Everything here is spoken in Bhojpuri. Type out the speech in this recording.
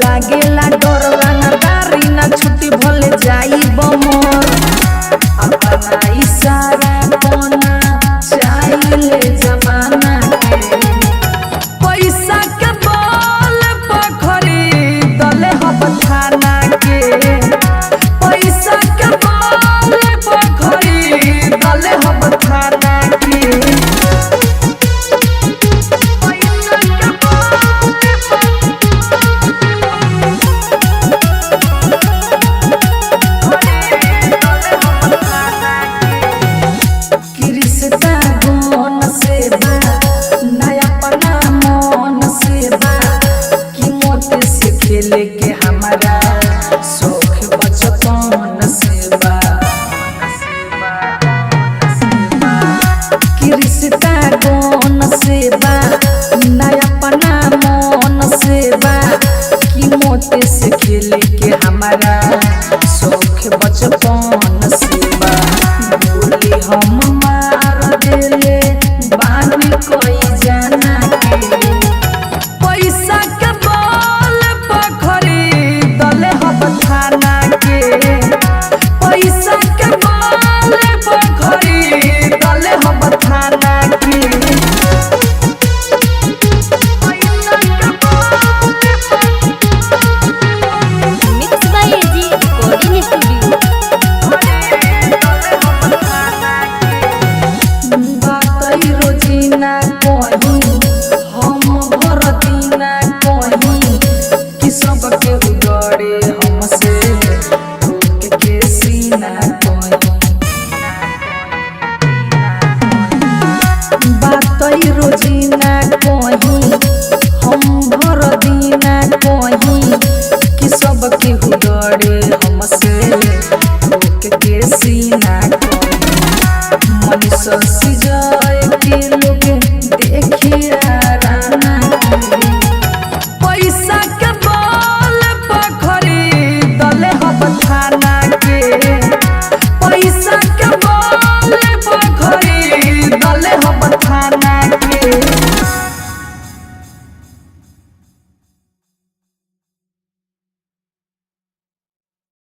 लागेला डर रंगदारी ना छुट्टी भले जाई बमर अपना इशारा बना चाहिले जमाना के पैसा के बल पखरी दले हब थाना के पैसा के बल पखरी दले हब थाना के लेके हमारा शौक बचपन से बा कि रिश्ता कौन से बा नयापना मन से बा कि मोटे से खेले के हमारा शौक बचपन से बा बोली हम मार देले बानी कोई जाना के पैसा के थाना के पैसा के बल पखरी दले हब थाना के mix by AG recording studio. बातई रोजीना कहीं हम भर दीना कहीं कि सब